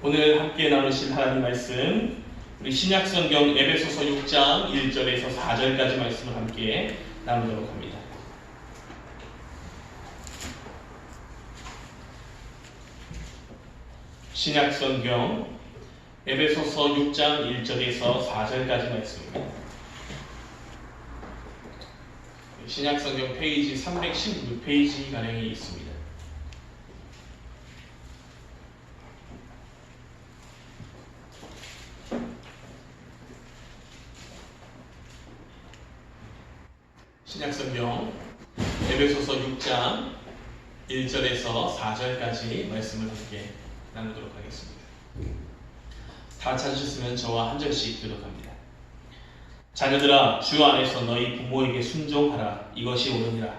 오늘 함께 나누실 하나님 말씀, 우리 신약성경 에베소서 6장 1절에서 4절까지 말씀을 함께 나누도록 합니다. 신약성경 에베소서 6장 1절에서 4절까지 말씀입니다. 신약성경 페이지 316페이지 가량에 있습니다. 신약성경 에베소서 6장 1절에서 4절까지 말씀을 함께 나누도록 하겠습니다. 다 찾으셨으면 저와 한 절씩 교독합니다. 자녀들아, 주 안에서 너희 부모에게 순종하라. 이것이 옳으니라.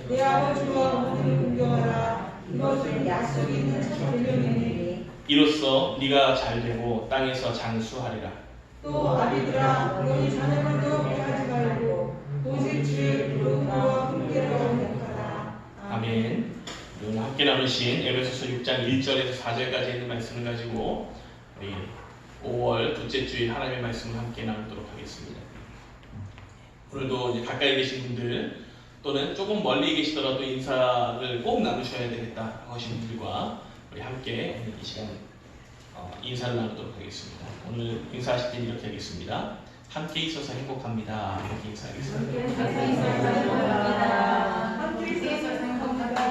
내 아버지와 어머니를 존경하라. 이것은 약속 있는 천명이니. 이로써 네가 잘되고 땅에서 장수하리라. 또 아비들아, 너희 자녀들도 피하지 말고 오직 주의 부름과 훈계를 언약하라. 아멘. 오늘 함께 나누신 에베소서 6장 1절에서 4절까지 있는 말씀을 가지고 우리 5월 둘째 주일 하나님의 말씀을 함께 나누도록 하겠습니다. 오늘도 이제 가까이 계신 분들 또는 조금 멀리 계시더라도 인사를 꼭 나누셔야 되겠다 하시는 분들과 우리 함께 오늘 이 시간 인사를 나누도록 하겠습니다. 오늘 인사하실 때는 이렇게 하겠습니다. 함께 있어서 행복합니다. 이렇게 인사하겠습니다. 함께 있어서 행복합니다.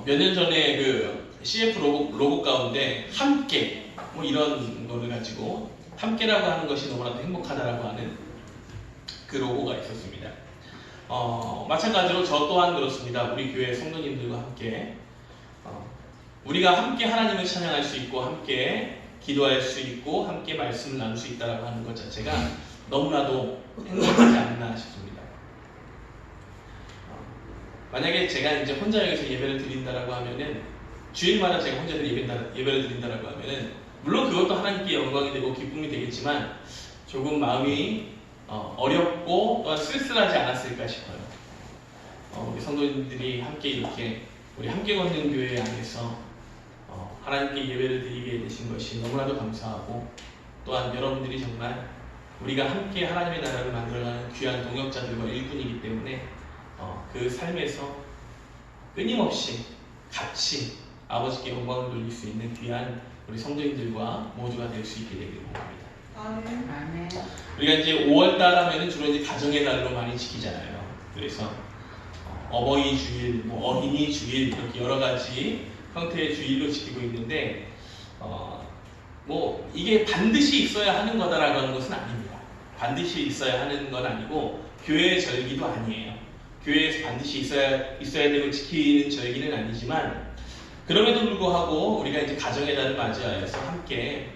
몇 년 전에 그 CF 로고 가운데 함께 뭐 이런 거를 가지고 함께라고 하는 것이 너무나도 행복하다라고 하는 그 로고가 있었습니다. 마찬가지로 저 또한 그렇습니다. 우리 교회 성도님들과 함께 우리가 함께 하나님을 찬양할 수 있고 함께 기도할 수 있고 함께 말씀을 나눌 수 있다라고 하는 것 자체가 너무나도 행복하지 않나 싶습니다. 만약에 제가 이제 혼자 여기서 예배를 드린다라고 하면은 주일마다 제가 혼자 예배를 드린다라고 하면은 물론 그것도 하나님께 영광이 되고 기쁨이 되겠지만 조금 마음이 어렵고 또한 쓸쓸하지 않았을까 싶어요. 우리 성도님들이 함께 이렇게 우리 함께 걷는 교회 안에서 하나님께 예배를 드리게 되신 것이 너무나도 감사하고 또한 여러분들이 정말 우리가 함께 하나님의 나라를 만들어가는 귀한 동역자들과 일꾼이기 때문에 그 삶에서 끊임없이 같이 아버지께 영광을 돌릴 수 있는 귀한 우리 성도님들과 모두가 될 수 있게 되기를 바랍니다. 아멘. 우리가 이제 5월달 하면은 주로 이제 가정의 달로 많이 지키잖아요. 그래서 어버이 주일, 뭐 어린이 주일 이렇게 여러 가지 형태의 주일로 지키고 있는데 뭐 이게 반드시 있어야 하는 거다라고 하는 것은 아닙니다. 반드시 있어야 하는 건 아니고 교회의 절기도 아니에요. 교회에서 반드시 있어야 되고 지키는 절기는 아니지만 그럼에도 불구하고 우리가 이제 가정의 달을 맞이하여서 함께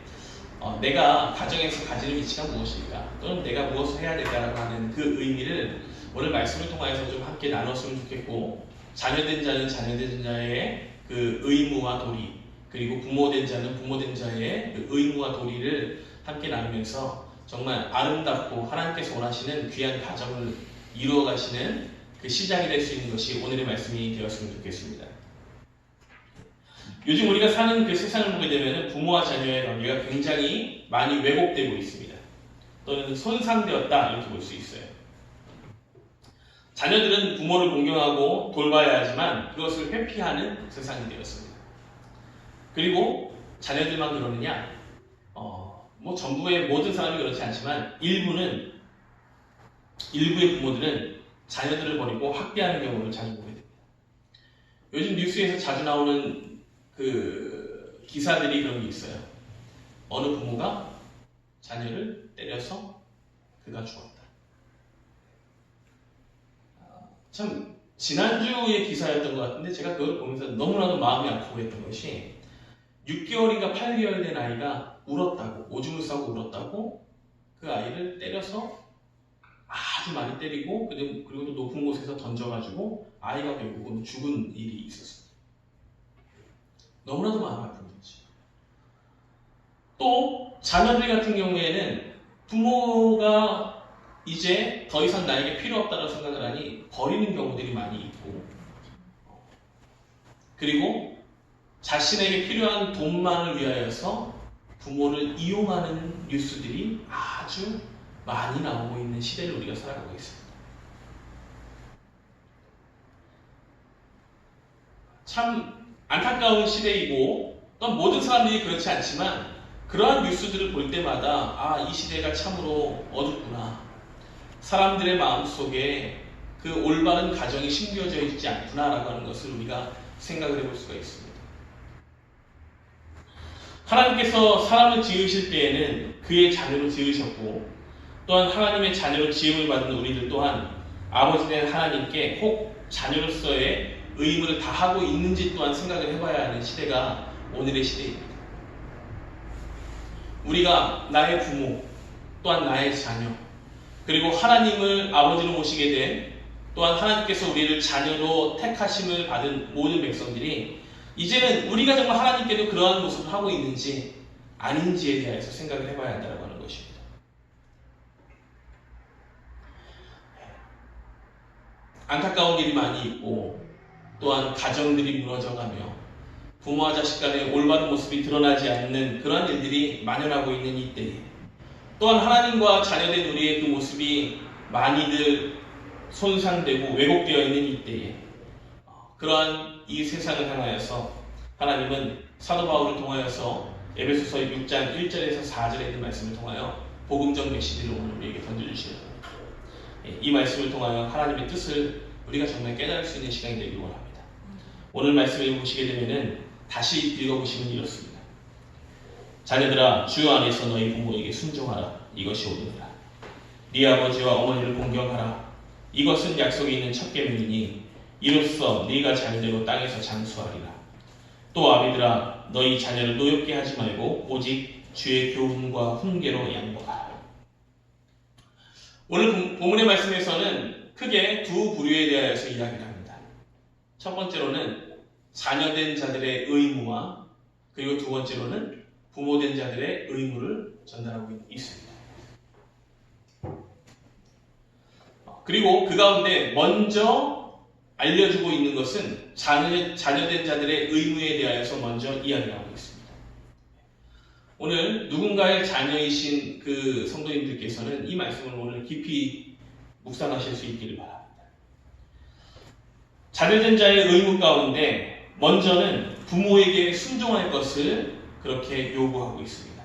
내가 가정에서 가지는 위치가 무엇일까 또는 내가 무엇을 해야 될까라고 하는 그 의미를 오늘 말씀을 통하여서 좀 함께 나눴으면 좋겠고 자녀된 자는 자녀된 자의 그 의무와 도리 그리고 부모된 자는 부모된 자의 그 의무와 도리를 함께 나누면서 정말 아름답고 하나님께서 원하시는 귀한 가정을 이루어 가시는 그 시작이 될 수 있는 것이 오늘의 말씀이 되었으면 좋겠습니다. 요즘 우리가 사는 그 세상을 보게 되면 부모와 자녀의 관계가 굉장히 많이 왜곡되고 있습니다. 또는 손상되었다 이렇게 볼 수 있어요. 자녀들은 부모를 공경하고 돌봐야 하지만 그것을 회피하는 세상이 되었습니다. 그리고 자녀들만 그러느냐? 뭐 전부의 모든 사람이 그렇지 않지만 일부의 부모들은 자녀들을 버리고 학대하는 경우를 자주 보게 됩니다. 요즘 뉴스에서 자주 나오는 그 기사들이 그런 게 있어요. 어느 부모가 자녀를 때려서 그가 죽었다. 참 지난주의 기사였던 것 같은데 제가 그걸 보면서 너무나도 마음이 아프고 했던 것이 6개월인가 8개월 된 아이가 울었다고 오줌을 싸고 울었다고 그 아이를 때려서 아주 많이 때리고 그리고 또 높은 곳에서 던져가지고 아이가 결국은 죽은 일이 있었습니다. 너무나도 마음 아픈 거지. 또 자녀들 같은 경우에는 부모가 이제 더 이상 나에게 필요 없다고 생각을 하니 버리는 경우들이 많이 있고 그리고 자신에게 필요한 돈만을 위하여서 부모를 이용하는 뉴스들이 아주 많이 나오고 있는 시대를 우리가 살아가고 있습니다. 참 안타까운 시대이고 또한 모든 사람들이 그렇지 않지만 그러한 뉴스들을 볼 때마다 이 시대가 참으로 어둡구나. 사람들의 마음속에 그 올바른 가정이 심겨져 있지 않구나라고 하는 것을 우리가 생각을 해볼 수가 있습니다. 하나님께서 사람을 지으실 때에는 그의 자녀로 지으셨고 또한 하나님의 자녀로 지음을 받은 우리들 또한 아버지 된 하나님께 혹 자녀로서의 의무를 다하고 있는지 또한 생각을 해봐야 하는 시대가 오늘의 시대입니다. 우리가 나의 부모 또한 나의 자녀 그리고 하나님을 아버지로 모시게 된 또한 하나님께서 우리를 자녀로 택하심을 받은 모든 백성들이 이제는 우리가 정말 하나님께도 그러한 모습을 하고 있는지 아닌지에 대해서 생각을 해봐야 한다고 하는 것입니다. 안타까운 일이 많이 있고 또한 가정들이 무너져가며 부모와 자식 간의 올바른 모습이 드러나지 않는 그러한 일들이 만연하고 있는 이때에 또한 하나님과 자녀된 우리의 그 모습이 많이들 손상되고 왜곡되어 있는 이때에 그러한 이 세상을 향하여서 하나님은 사도 바울을 통하여서 에베소서 6장 1절에서 4절에 있는 말씀을 통하여 복음적 메시지를 오늘 우리에게 던져주시는 겁니다. 이 말씀을 통하여 하나님의 뜻을 우리가 정말 깨달을 수 있는 시간이 되길 원합니다. 오늘 말씀을 보시게 되면은 다시 읽어보시면 이렇습니다. 자녀들아 주 안에서 너희 부모에게 순종하라. 이것이 옳으니라. 네 아버지와 어머니를 공경하라. 이것은 약속이 있는 첫 계명이니 이로써 네가 자녀대로 땅에서 장수하리라. 또 아비들아 너희 자녀를 노엽게 하지 말고 오직 주의 교훈과 훈계로 양보하라. 오늘 본문의 말씀에서는 크게 두 부류에 대하여서 이야기를 합니다. 첫 번째로는 자녀된 자들의 의무와 그리고 두 번째로는 부모된 자들의 의무를 전달하고 있습니다. 그리고 그 가운데 먼저 알려주고 있는 것은 자녀된 자들의 의무에 대하여서 먼저 이야기하고 있습니다. 오늘 누군가의 자녀이신 그 성도님들께서는 이 말씀을 오늘 깊이 묵상하실 수 있기를 바랍니다. 자녀된 자의 의무 가운데 먼저는 부모에게 순종할 것을 그렇게 요구하고 있습니다.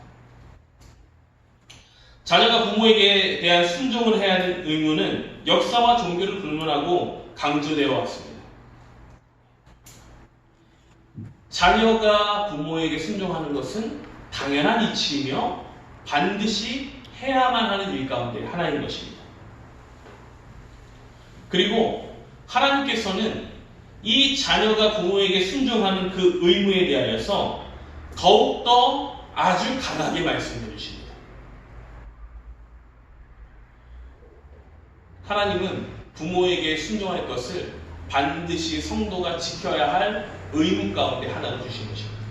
자녀가 부모에게 대한 순종을 해야 하는 의무는 역사와 종교를 불문하고 강조되어 왔습니다. 자녀가 부모에게 순종하는 것은 당연한 이치이며 반드시 해야만 하는 일 가운데 하나인 것입니다. 그리고 하나님께서는 이 자녀가 부모에게 순종하는 그 의무에 대하여서 더욱더 아주 강하게 말씀해 주십니다. 하나님은 부모에게 순종할 것을 반드시 성도가 지켜야 할 의무 가운데 하나를 주신 것입니다.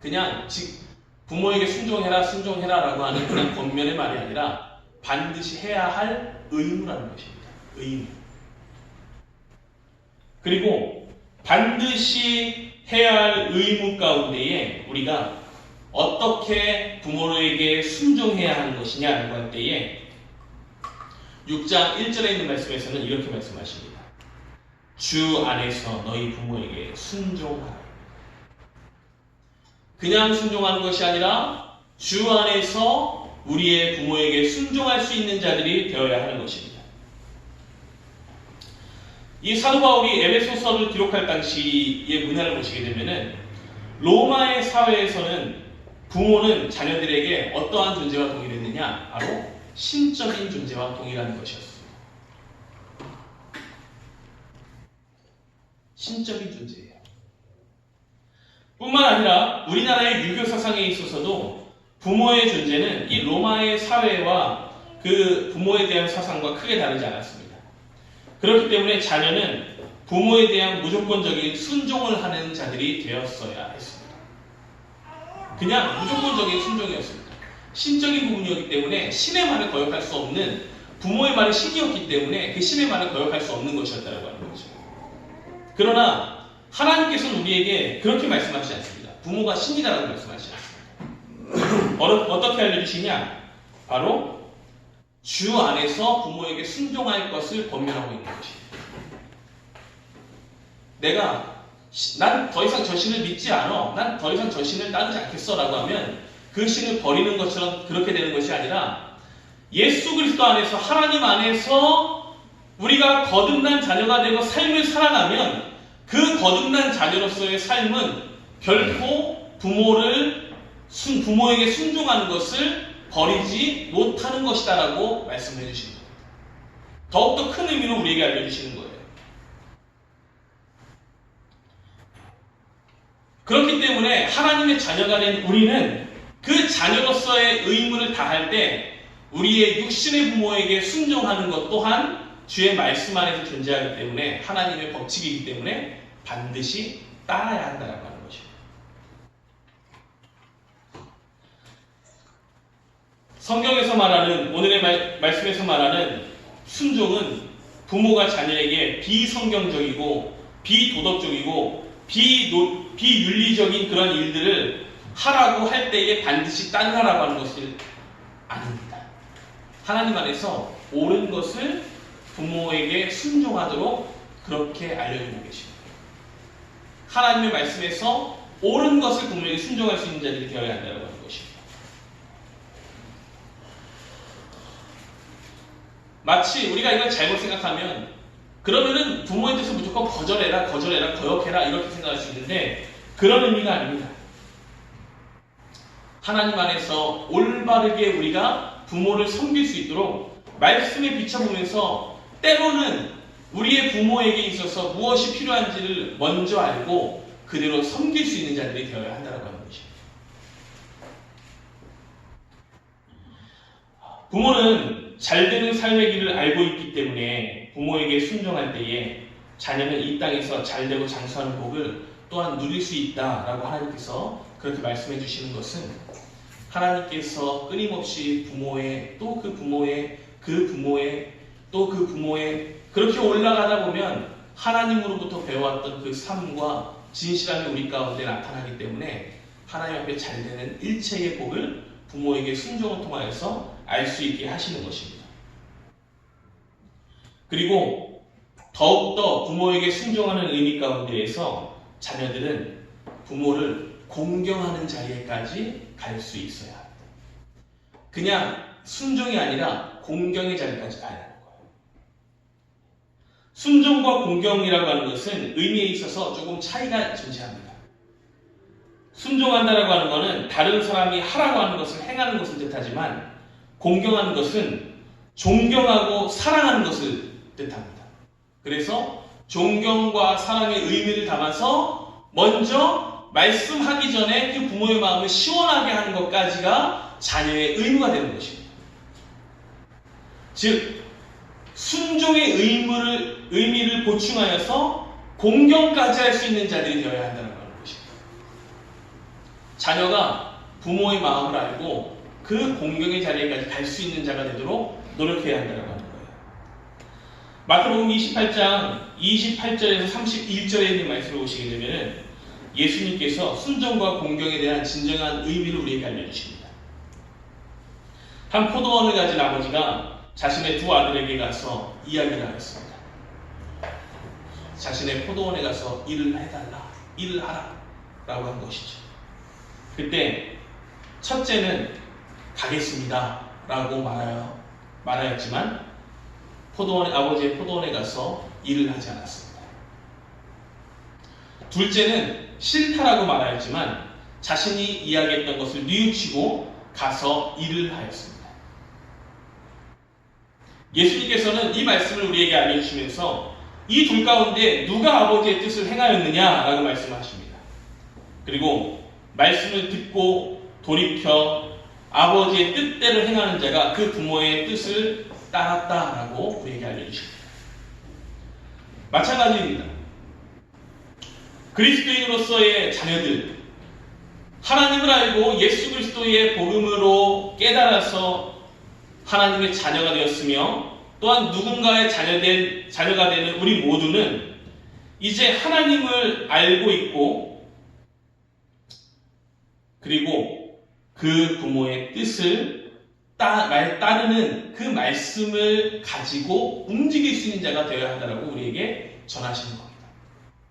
그냥 부모에게 순종해라 라고 하는 그냥 겉면의 말이 아니라 반드시 해야 할 의무라는 것입니다. 의무. 그리고 반드시 해야 할 의무 가운데에 우리가 어떻게 부모에게 순종해야 하는 것이냐라고 할 때에 6장 1절에 있는 말씀에서는 이렇게 말씀하십니다. 주 안에서 너희 부모에게 순종하라. 그냥 순종하는 것이 아니라 주 안에서 우리의 부모에게 순종할 수 있는 자들이 되어야 하는 것입니다. 이 사도 바울이 에베소서를 기록할 당시의 문화를 보시게 되면은 로마의 사회에서는 부모는 자녀들에게 어떠한 존재와 동일했느냐? 바로 신적인 존재와 동일한 것이었습니다. 신적인 존재예요. 뿐만 아니라 우리나라의 유교 사상에 있어서도 부모의 존재는 이 로마의 사회와 그 부모에 대한 사상과 크게 다르지 않았습니다. 그렇기 때문에 자녀는 부모에 대한 무조건적인 순종을 하는 자들이 되었어야 했습니다. 그냥 무조건적인 순종이었습니다. 신적인 부분이었기 때문에 신의 말을 거역할 수 없는, 부모의 말이 신이었기 때문에 그 신의 말을 거역할 수 없는 것이었다고 하는 거죠. 그러나 하나님께서는 우리에게 그렇게 말씀하시지 않습니다. 부모가 신이다라고 말씀하시지 않습니다. 어떻게 알려주시냐? 바로 주 안에서 부모에게 순종할 것을 권면하고 있는 것입니다. 난 더 이상 저 신을 믿지 않아. 난 더 이상 저 신을 따르지 않겠어 라고 하면 그 신을 버리는 것처럼 그렇게 되는 것이 아니라 예수 그리스도 안에서, 하나님 안에서 우리가 거듭난 자녀가 되고 삶을 살아가면 그 거듭난 자녀로서의 삶은 결코 부모에게 순종하는 것을 버리지 못하는 것이다 라고 말씀해 주시는 겁니다. 더욱더 큰 의미로 우리에게 알려주시는 거예요. 그렇기 때문에 하나님의 자녀가 된 우리는 그 자녀로서의 의무를 다할 때 우리의 육신의 부모에게 순종하는 것 또한 주의 말씀 안에서 존재하기 때문에, 하나님의 법칙이기 때문에 반드시 따라야 한다라고 하는 것입니다. 성경에서 말하는, 오늘의 말씀에서 말하는 순종은 부모가 자녀에게 비성경적이고 비도덕적이고 비윤리적인 그런 일들을 하라고 할 때에 반드시 따르라고 하는 것이 아닙니다. 하나님 안에서 옳은 것을 부모에게 순종하도록 그렇게 알려주고 계십니다. 하나님의 말씀에서 옳은 것을 부모에게 순종할 수 있는 자들이 되어야 한다고 하는 것입니다. 마치 우리가 이걸 잘못 생각하면 그러면은 부모의 뜻을 무조건 거절해라, 거역해라 이렇게 생각할 수 있는데 그런 의미가 아닙니다. 하나님 안에서 올바르게 우리가 부모를 섬길 수 있도록 말씀에 비춰보면서 때로는 우리의 부모에게 있어서 무엇이 필요한지를 먼저 알고 그대로 섬길 수 있는 자들이 되어야 한다고 하는 것입니다. 부모는 잘되는 삶의 길을 알고 있기 때문에 부모에게 순종할 때에 자녀는 이 땅에서 잘되고 장수하는 복을 또한 누릴 수 있다라고 하나님께서 그렇게 말씀해 주시는 것은, 하나님께서 끊임없이 부모의 또 그 부모의 그 부모의 또 그 부모의 그렇게 올라가다 보면 하나님으로부터 배워왔던 그 삶과 진실함이 우리 가운데 나타나기 때문에 하나님 앞에 잘되는 일체의 복을 부모에게 순종을 통하여서 알 수 있게 하시는 것입니다. 그리고 더욱더 부모에게 순종하는 의미 가운데에서 자녀들은 부모를 공경하는 자리에까지 갈 수 있어야 합니다. 그냥 순종이 아니라 공경의 자리까지 가야 하는 거예요. 순종과 공경이라고 하는 것은 의미에 있어서 조금 차이가 존재합니다. 순종한다라고 하는 것은 다른 사람이 하라고 하는 것을 행하는 것을 뜻하지만, 공경하는 것은 존경하고 사랑하는 것을 뜻합니다. 그래서 존경과 사랑의 의미를 담아서 먼저 말씀하기 전에 그 부모의 마음을 시원하게 하는 것까지가 자녀의 의무가 되는 것입니다. 즉, 순종의 의미를 보충하여서 공경까지 할 수 있는 자들이 되어야 한다는 것입니다. 자녀가 부모의 마음을 알고 그 공경의 자리에까지 갈 수 있는 자가 되도록 노력해야 한다는 하는 거예요. 마태복음 28장 28절에서 31절에 있는 말씀을 보시게 되면 예수님께서 순종과 공경에 대한 진정한 의미를 우리에게 알려주십니다. 한 포도원을 가진 아버지가 자신의 두 아들에게 가서 이야기를 하였습니다. 자신의 포도원에 가서 일을 해달라, 일을 하라 라고 한 것이죠. 그때 첫째는 가겠습니다 라고 말하였지만 아버지의 포도원에 가서 일을 하지 않았습니다. 둘째는 싫다라고 말하였지만 자신이 이야기했던 것을 뉘우치고 가서 일을 하였습니다. 예수님께서는 이 말씀을 우리에게 알려주시면서 이 둘 가운데 누가 아버지의 뜻을 행하였느냐라고 말씀하십니다. 그리고 말씀을 듣고 돌이켜 아버지의 뜻대로 행하는 자가 그 부모의 뜻을 따랐다라고 우리에게 알려주십니다. 마찬가지입니다. 그리스도인으로서의 자녀들, 하나님을 알고 예수 그리스도의 복음으로 깨달아서 하나님의 자녀가 되었으며 또한 누군가의 자녀가 되는 우리 모두는 이제 하나님을 알고 있고 그리고 그 부모의 뜻을 따르는 그 말씀을 가지고 움직일 수 있는 자가 되어야 한다고 우리에게 전하시는 겁니다.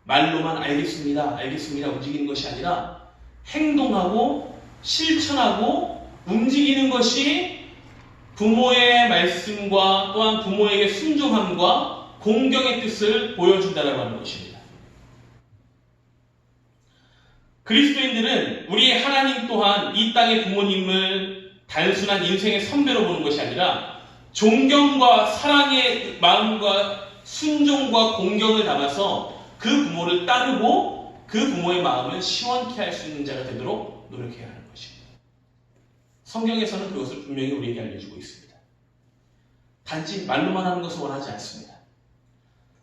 말로만 알겠습니다, 알겠습니다 움직이는 것이 아니라 행동하고 실천하고 움직이는 것이 부모의 말씀과 또한 부모에게 순종함과 공경의 뜻을 보여준다라고 하는 것입니다. 그리스도인들은 우리 하나님 또한 이 땅의 부모님을 단순한 인생의 선배로 보는 것이 아니라 존경과 사랑의 마음과 순종과 공경을 담아서 그 부모를 따르고 그 부모의 마음을 시원케 할 수 있는 자가 되도록 노력해야 하는 것입니다. 성경에서는 그것을 분명히 우리에게 알려주고 있습니다. 단지 말로만 하는 것을 원하지 않습니다.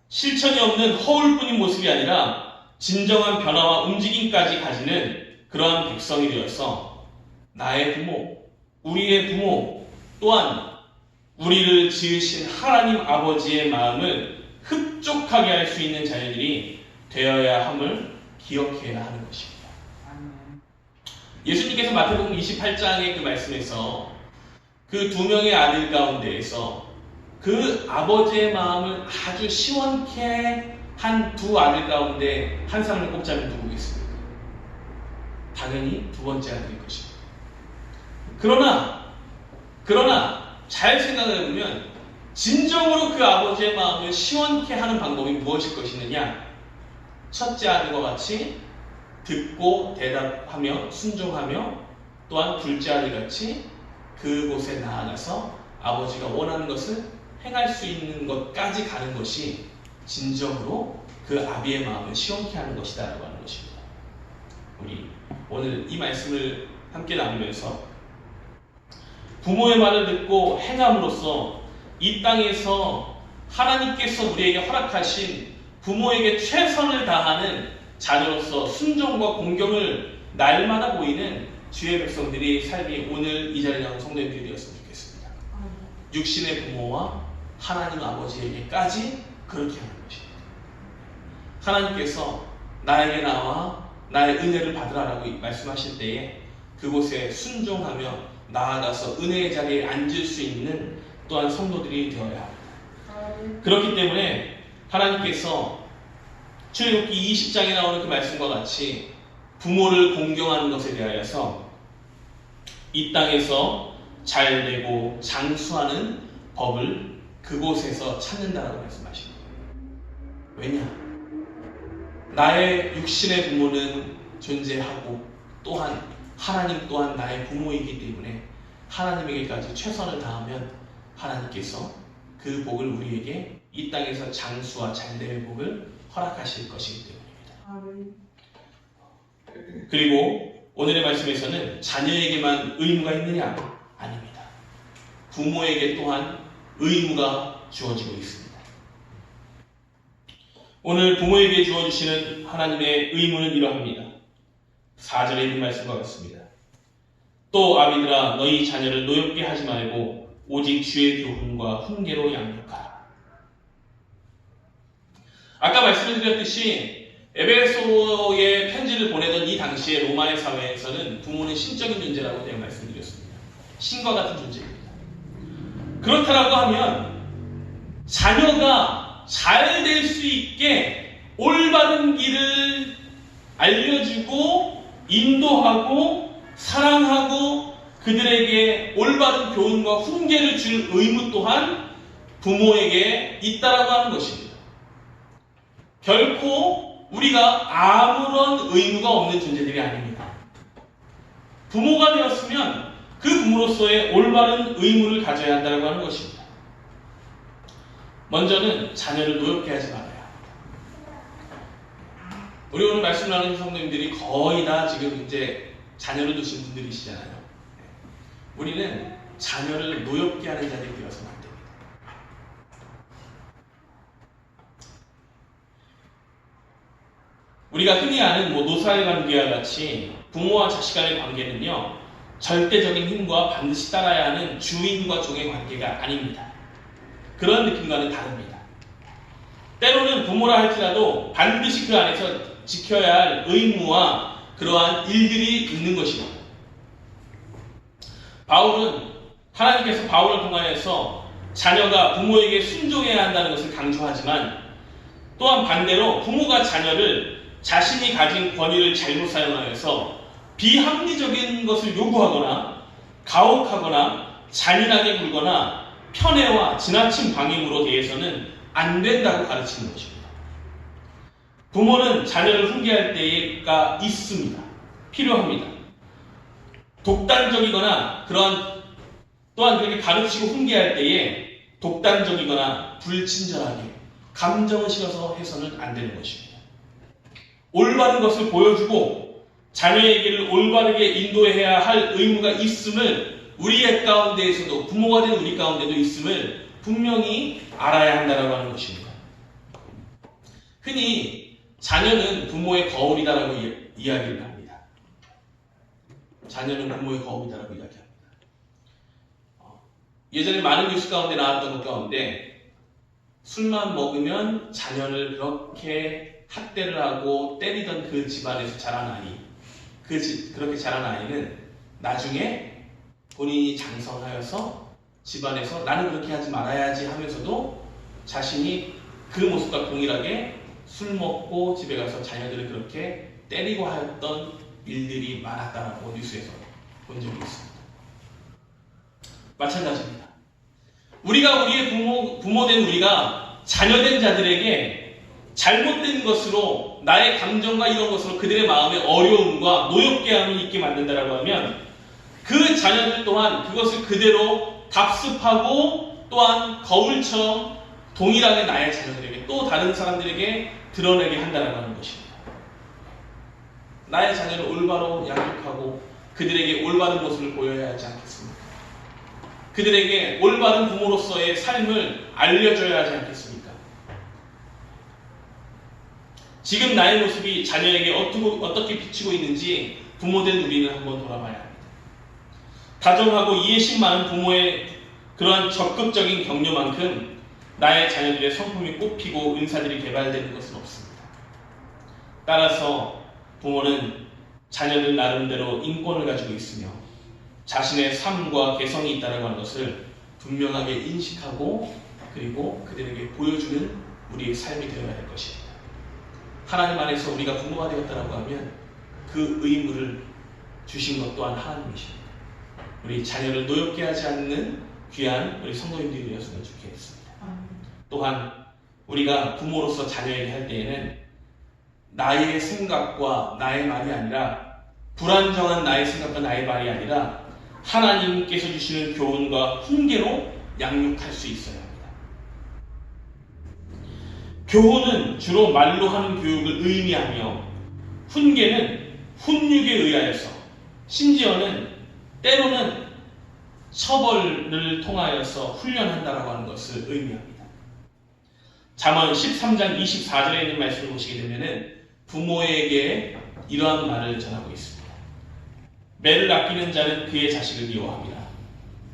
실천이 없는 허울뿐인 모습이 아니라 진정한 변화와 움직임까지 가지는 그러한 백성이 되어서 나의 부모, 우리의 부모 또한 우리를 지으신 하나님 아버지의 마음을 흡족하게 할 수 있는 자녀들이 되어야 함을 기억해야 하는 것입니다. 예수님께서 마태복음 28장의 그 말씀에서 그 두 명의 아들 가운데에서 그 아버지의 마음을 아주 시원케 한 두 아들 가운데 한 사람을 꼽자면 누구겠습니까? 당연히 두 번째 아들일 것입니다. 그러나 잘 생각해 보면 진정으로 그 아버지의 마음을 시원케 하는 방법이 무엇일 것이느냐? 첫째 아들과 같이 듣고 대답하며 순종하며 또한 둘째 아들같이 그곳에 나아가서 아버지가 원하는 것을 행할 수 있는 것까지 가는 것이 진정으로 그 아비의 마음을 시원케 하는 것이다 라고 하는 것입니다. 우리 오늘 이 말씀을 함께 나누면서 부모의 말을 듣고 행함으로써 이 땅에서 하나님께서 우리에게 허락하신 부모에게 최선을 다하는 자녀로서 순종과 공경을 날마다 보이는 주의 백성들이 삶이 오늘 이 자리에 나온 성도님들이 되었으면 좋겠습니다. 육신의 부모와 하나님 아버지에게까지 그렇게 하는 것입니다. 하나님께서 나에게 나와 나의 은혜를 받으라라고 말씀하실 때에 그곳에 순종하며 나아가서 은혜의 자리에 앉을 수 있는 또한 성도들이 되어야 합니다. 그렇기 때문에 하나님께서 출애굽기 20장에 나오는 그 말씀과 같이 부모를 공경하는 것에 대하여서 이 땅에서 잘되고 장수하는 법을 그곳에서 찾는다라고 말씀하십니다. 왜냐? 나의 육신의 부모는 존재하고 또한 하나님 또한 나의 부모이기 때문에 하나님에게까지 최선을 다하면 하나님께서 그 복을 우리에게 이 땅에서 장수와 잘됨의 복을 허락하실 것이기 때문입니다. 그리고 오늘의 말씀에서는 자녀에게만 의무가 있느냐? 아닙니다. 부모에게 또한 의무가 주어지고 있습니다. 오늘 부모에게 주어주시는 하나님의 의무는 이러합니다. 4절에 있는 말씀과 같습니다. 또 아비들아 너희 자녀를 노엽게 하지 말고 오직 주의 교훈과 훈계로 양육하라. 아까 말씀드렸듯이 에베소의 편지를 보내던 이 당시에 로마의 사회에서는 부모는 신적인 존재라고 제가 말씀드렸습니다. 신과 같은 존재입니다. 그렇다라고 하면 자녀가 잘 될 수 있게 올바른 길을 알려주고 인도하고 사랑하고 그들에게 올바른 교훈과 훈계를 줄 의무 또한 부모에게 있다라고 하는 것입니다. 결코 우리가 아무런 의무가 없는 존재들이 아닙니다. 부모가 되었으면 그 부모로서의 올바른 의무를 가져야 한다고 하는 것입니다. 먼저는 자녀를 노엽게 하지 말아야 합니다. 우리 오늘 말씀 나누는 성도님들이 거의 다 지금 이제 자녀를 두신 분들이시잖아요. 우리는 자녀를 노엽게 하는 자들이 되어서는 안 됩니다. 우리가 흔히 아는 노사의 관계와 같이 부모와 자식 간의 관계는요, 절대적인 힘과 반드시 따라야 하는 주인과 종의 관계가 아닙니다. 그런 느낌과는 다릅니다. 때로는 부모라 할지라도 반드시 그 안에서 지켜야 할 의무와 그러한 일들이 있는 것입니다. 하나님께서 바울을 통하여서 자녀가 부모에게 순종해야 한다는 것을 강조하지만 또한 반대로 부모가 자녀를 자신이 가진 권위를 잘못 사용하여서 비합리적인 것을 요구하거나 가혹하거나 잔인하게 굴거나 편애와 지나친 방임으로 대해서는 안 된다고 가르치는 것입니다. 부모는 자녀를 훈계할 때가 있습니다. 필요합니다. 독단적이거나 또한 그렇게 가르치고 훈계할 때에 독단적이거나 불친절하게 감정을 실어서 해서는 안 되는 것입니다. 올바른 것을 보여주고 자녀에게를 올바르게 인도해야 할 의무가 있음을 우리의 가운데에서도 부모가 된 우리 가운데도 있음을 분명히 알아야 한다고 하는 것입니다. 흔히 자녀는 부모의 거울이다라고 이야기를 합니다. 자녀는 부모의 거울이다라고 이야기합니다. 예전에 많은 뉴스 가운데 나왔던 것 가운데 술만 먹으면 자녀를 그렇게 학대를 하고 때리던 그 집안에서 자란 아이, 그렇게 자란 아이는 나중에 본인이 장성하여서 집안에서 나는 그렇게 하지 말아야지 하면서도 자신이 그 모습과 동일하게 술 먹고 집에 가서 자녀들을 그렇게 때리고 하였던 일들이 많았다라고 뉴스에서 본 적이 있습니다. 마찬가지입니다. 우리가 우리의 부모된 우리가 자녀된 자들에게 잘못된 것으로 나의 감정과 이런 것으로 그들의 마음에 어려움과 노엽게함이 있게 만든다라고 하면 그 자녀들 또한 그것을 그대로 답습하고 또한 거울처럼 동일하게 나의 자녀들에게 또 다른 사람들에게 드러내게 한다라고 하는 것입니다. 나의 자녀를 올바로 양육하고 그들에게 올바른 모습을 보여야 하지 않겠습니까? 그들에게 올바른 부모로서의 삶을 알려줘야 하지 않겠습니까? 지금 나의 모습이 자녀에게 어떻게 비치고 있는지 부모된 우리는 한번 돌아봐야 합니다. 다정하고 이해심 많은 부모의 그러한 적극적인 격려만큼 나의 자녀들의 성품이 꽃피고 은사들이 개발되는 것은 없습니다. 따라서 부모는 자녀들 나름대로 인권을 가지고 있으며 자신의 삶과 개성이 있다는 것을 분명하게 인식하고 그리고 그들에게 보여주는 우리의 삶이 되어야 할 것입니다. 하나님 안에서 우리가 부모가 되었다고 하면 그 의무를 주신 것 또한 하나님이십니다. 우리 자녀를 노엽게 하지 않는 귀한 우리 성도님들이 되었으면 좋겠습니다. 또한 우리가 부모로서 자녀에게 할 때에는 나의 생각과 나의 말이 아니라 불안정한 나의 생각과 나의 말이 아니라 하나님께서 주시는 교훈과 훈계로 양육할 수 있어야 합니다. 교훈은 주로 말로 하는 교육을 의미하며 훈계는 훈육에 의하여서 심지어는 때로는 처벌을 통하여서 훈련한다라고 하는 것을 의미합니다. 잠언 13장 24절에 있는 말씀을 보시게 되면은 부모에게 이러한 말을 전하고 있습니다. 매를 아끼는 자는 그의 자식을 미워합니다.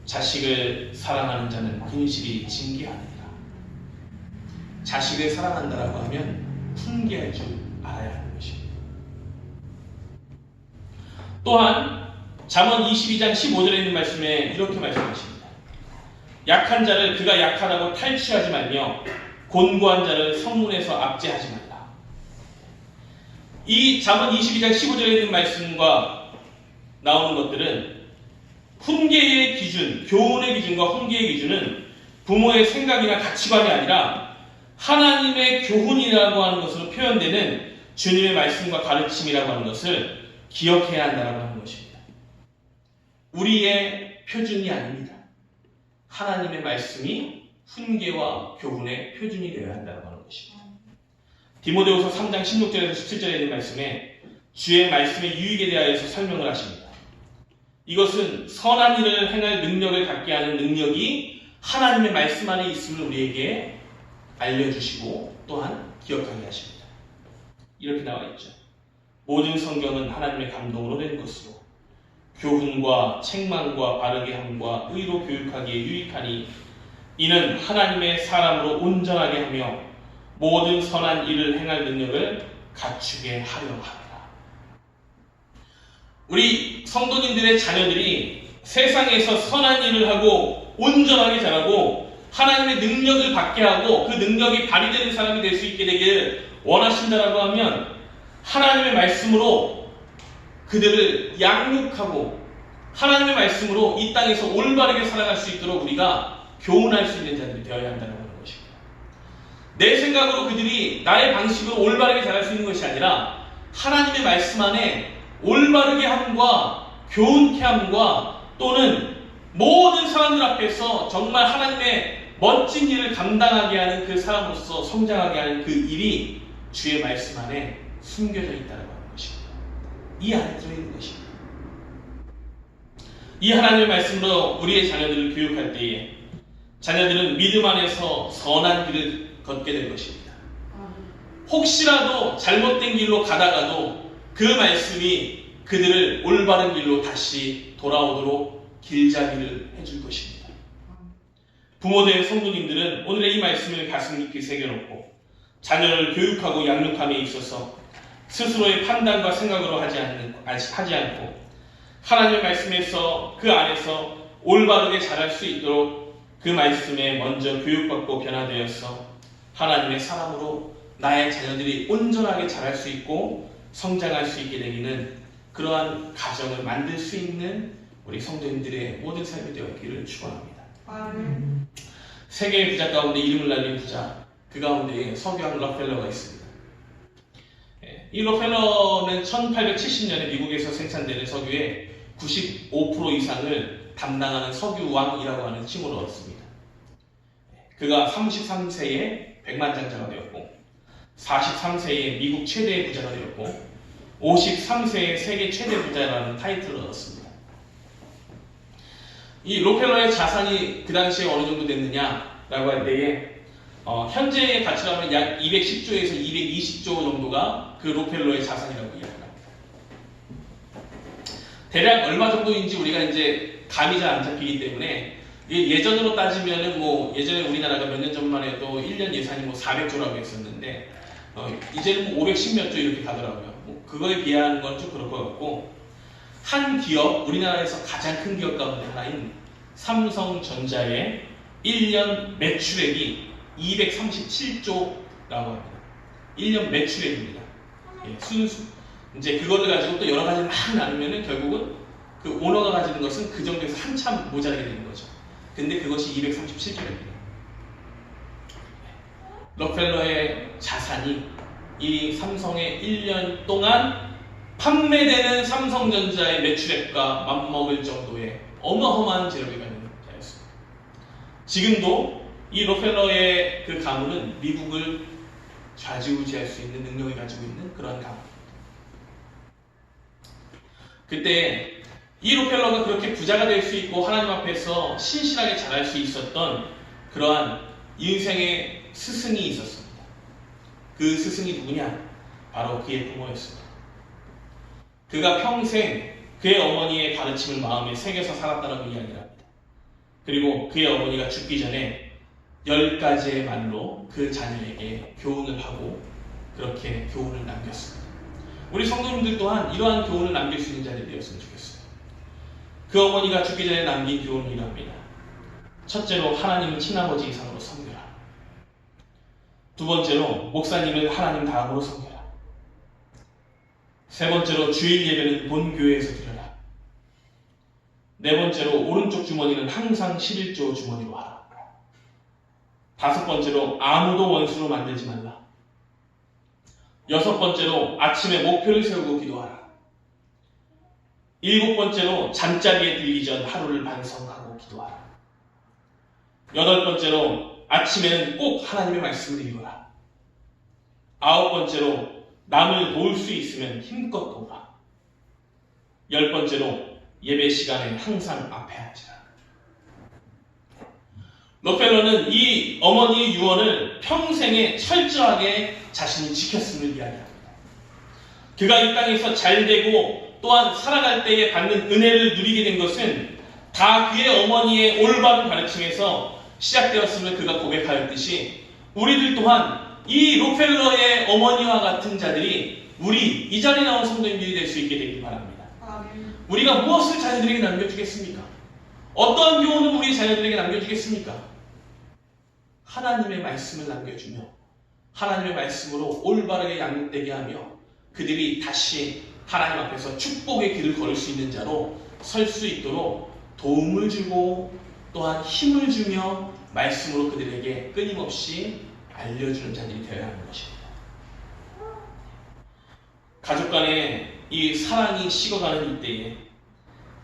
자식을 사랑하는 자는 근실이 징계하느니라. 자식을 사랑한다라고 하면 훈계할 줄 알아야 하는 것입니다. 또한 잠언 22장 15절에 있는 말씀에 이렇게 말씀하십니다. 약한 자를 그가 약하다고 탈취하지 말며 곤고한 자를 성문에서 압제하지 말라. 이 잠언 22장 15절에 있는 말씀과 나오는 것들은 훈계의 기준, 교훈의 기준과 훈계의 기준은 부모의 생각이나 가치관이 아니라 하나님의 교훈이라고 하는 것으로 표현되는 주님의 말씀과 가르침이라고 하는 것을 기억해야 한다고 하는 것입니다. 우리의 표준이 아닙니다. 하나님의 말씀이 훈계와 교훈의 표준이 되어야 한다고 하는 것입니다. 디모데후서 3장 16절에서 17절에 있는 말씀에 주의 말씀의 유익에 대하여서 설명을 하십니다. 이것은 선한 일을 행할 능력을 갖게 하는 능력이 하나님의 말씀 안에 있음을 우리에게 알려주시고 또한 기억하게 하십니다. 이렇게 나와 있죠. 모든 성경은 하나님의 감동으로 된 것으로 교훈과 책망과 바르게 함과 의로 교육하기에 유익하니 이는 하나님의 사람으로 온전하게 하며 모든 선한 일을 행할 능력을 갖추게 하려 합니다. 우리 성도님들의 자녀들이 세상에서 선한 일을 하고 온전하게 자라고 하나님의 능력을 받게 하고 그 능력이 발휘되는 사람이 될 수 있게 되기를 원하신다라고 하면 하나님의 말씀으로 그들을 양육하고 하나님의 말씀으로 이 땅에서 올바르게 살아갈 수 있도록 우리가 교훈할 수 있는 자들이 되어야 한다는 것입니다. 내 생각으로 그들이 나의 방식으로 올바르게 자랄 수 있는 것이 아니라 하나님의 말씀 안에 올바르게 함과 교훈케 함과 또는 모든 사람들 앞에서 정말 하나님의 멋진 일을 감당하게 하는 그 사람으로서 성장하게 하는 그 일이 주의 말씀 안에 숨겨져 있다는 것입니다. 이 안에 들어있는 것입니다. 이 하나님의 말씀으로 우리의 자녀들을 교육할 때에 자녀들은 믿음 안에서 선한 길을 걷게 될 것입니다. 혹시라도 잘못된 길로 가다가도 그 말씀이 그들을 올바른 길로 다시 돌아오도록 길잡이를 해줄 것입니다. 부모된 성도님들은 오늘의 이 말씀을 가슴 깊이 새겨놓고 자녀를 교육하고 양육함에 있어서 스스로의 판단과 생각으로 하지 않고 하나님의 말씀에서 그 안에서 올바르게 자랄 수 있도록 그 말씀에 먼저 교육받고 변화되어서 하나님의 사람으로 나의 자녀들이 온전하게 자랄 수 있고 성장할 수 있게 되기는 그러한 가정을 만들 수 있는 우리 성도님들의 모든 삶이 되었기를 축원합니다. 세계의 부자 가운데 이름을 날린 부자, 그 가운데 석유왕 록펠러가 있습니다. 이 록펠러는 1870년에 미국에서 생산되는 석유의 95% 이상을 담당하는 석유왕이라고 하는 칭호를 얻습니다. 그가 33세에 백만장자가 되었고 43세에 미국 최대의 부자가 되었고 53세에 세계 최대 부자라는 타이틀을 얻었습니다. 이 록펠러의 자산이 그 당시에 어느 정도 됐느냐라고 할 때에 현재의 가치로 하면 약 210조에서 220조 정도가 그 록펠러의 자산이라고 이야기합니다. 대략 얼마 정도인지 우리가 이제 감이 잘 안 잡히기 때문에 예전으로 따지면은 뭐 예전에 우리나라가 몇 년 전만 해도 1년 예산이 뭐 400조라고 했었는데 이제는 뭐 510몇 조 이렇게 가더라고요. 뭐 그거에 비하는 건 좀 그럴 것 같고 한 기업, 우리나라에서 가장 큰 기업 가운데 하나인 삼성전자의 1년 매출액이 237조라고 합니다. 1년 매출액입니다. 순수. 이제 그거를 가지고 또 여러 가지를 막 나누면은 결국은 그 오너가 가지는 것은 그 정도에서 한참 모자라게 되는 거죠. 근데 그것이 237조입니다. 록펠러의 자산이 이 삼성의 1년 동안 판매되는 삼성전자의 매출액과 맞먹을 정도의 어마어마한 재력을 가진 자였습니다. 지금도 이 록펠러의 그 가문은 미국을 좌지우지할 수 있는 능력을 가지고 있는 그런 가문입니다. 그때 이 록펠러가 그렇게 부자가 될 수 있고 하나님 앞에서 신실하게 자랄 수 있었던 그러한 인생의 스승이 있었습니다. 그 스승이 누구냐? 바로 그의 부모였습니다. 그가 평생 그의 어머니의 가르침을 마음에 새겨서 살았다라고 이야기를 합니다. 그리고 그의 어머니가 죽기 전에 10가지의 말로 그 자녀에게 교훈을 하고 그렇게 교훈을 남겼습니다. 우리 성도님들 또한 이러한 교훈을 남길 수 있는 자들이 되었으면 좋겠어요. 그 어머니가 죽기 전에 남긴 교훈이 이랍니다. 첫째로 하나님을 친아버지 이상으로 섬겨라. 두 번째로 목사님을 하나님 다음으로 섬겨라. 세 번째로 주일 예배는 본교회에서 드려라. 네 번째로 오른쪽 주머니는 항상 11조 주머니로 하라. 다섯 번째로 아무도 원수로 만들지 말라. 여섯 번째로 아침에 목표를 세우고 기도하라. 일곱 번째로 잠자리에 들기 전 하루를 반성하고 기도하라. 여덟 번째로 아침에는 꼭 하나님의 말씀을 읽어라. 아홉 번째로 남을 도울 수 있으면 힘껏 도우라. 열 번째로 예배 시간에 항상 앞에 앉으라. 록펠러는 이 어머니의 유언을 평생에 철저하게 자신이 지켰음을 이야기합니다. 그가 이 땅에서 잘되고 또한 살아갈 때에 받는 은혜를 누리게 된 것은 다 그의 어머니의 올바른 가르침에서 시작되었음을 그가 고백하였듯이 우리들 또한 이 록펠러의 어머니와 같은 자들이 우리 이 자리에 나온 성도님들이 될 수 있게 되길 바랍니다. 아멘. 우리가 무엇을 자녀들에게 남겨주겠습니까? 어떠한 교훈을 우리 자녀들에게 남겨주겠습니까? 하나님의 말씀을 남겨주며 하나님의 말씀으로 올바르게 양육되게 하며 그들이 다시 하나님 앞에서 축복의 길을 걸을 수 있는 자로 설 수 있도록 도움을 주고 또한 힘을 주며 말씀으로 그들에게 끊임없이 알려주는 자들이 되어야 하는 것입니다. 가족 간의 이 사랑이 식어가는 이때에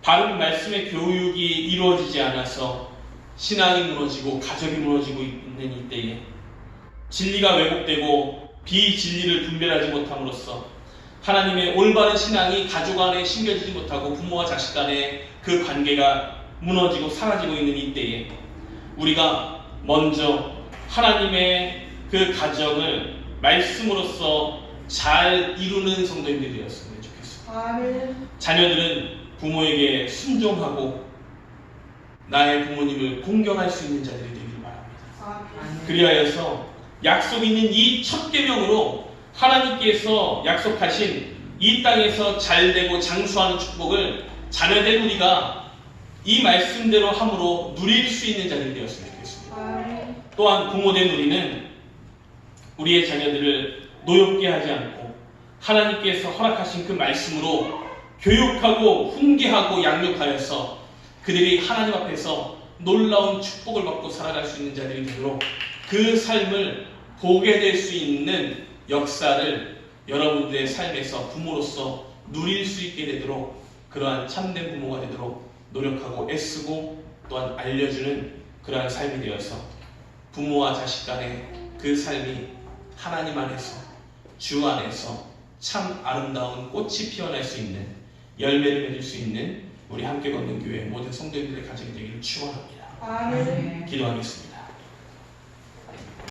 바른 말씀의 교육이 이루어지지 않아서 신앙이 무너지고 가족이 무너지고 있는 이때에 진리가 왜곡되고 비진리를 분별하지 못함으로써 하나님의 올바른 신앙이 가족 안에 심겨지지 못하고 부모와 자식 간의 그 관계가 무너지고 사라지고 있는 이때에 우리가 먼저 하나님의 그 가정을 말씀으로써 잘 이루는 성도님들이 되었으면 좋겠습니다. 아멘. 자녀들은 부모에게 순종하고 나의 부모님을 공경할 수 있는 자들이 되길 바랍니다. 아멘. 그리하여서 약속 있는 이 첫 계명으로 하나님께서 약속하신 이 땅에서 잘되고 장수하는 축복을 자녀된 우리가 이 말씀대로 함으로 누릴 수 있는 자들이 되었으면 좋겠습니다. 아멘. 또한 부모된 우리는 우리의 자녀들을 노엽게 하지 않고 하나님께서 허락하신 그 말씀으로 교육하고 훈계하고 양육하여서 그들이 하나님 앞에서 놀라운 축복을 받고 살아갈 수 있는 자들이 되도록 그 삶을 보게 될 수 있는 역사를 여러분들의 삶에서 부모로서 누릴 수 있게 되도록 그러한 참된 부모가 되도록 노력하고 애쓰고 또한 알려주는 그러한 삶이 되어서 부모와 자식 간의 그 삶이 하나님 안에서 주 안에서 참 아름다운 꽃이 피어날 수 있는 열매를 맺을 수 있는 우리 함께 걷는 교회 모든 성도님들의 가정이 되기를 축원합니다. 아멘. 기도하겠습니다.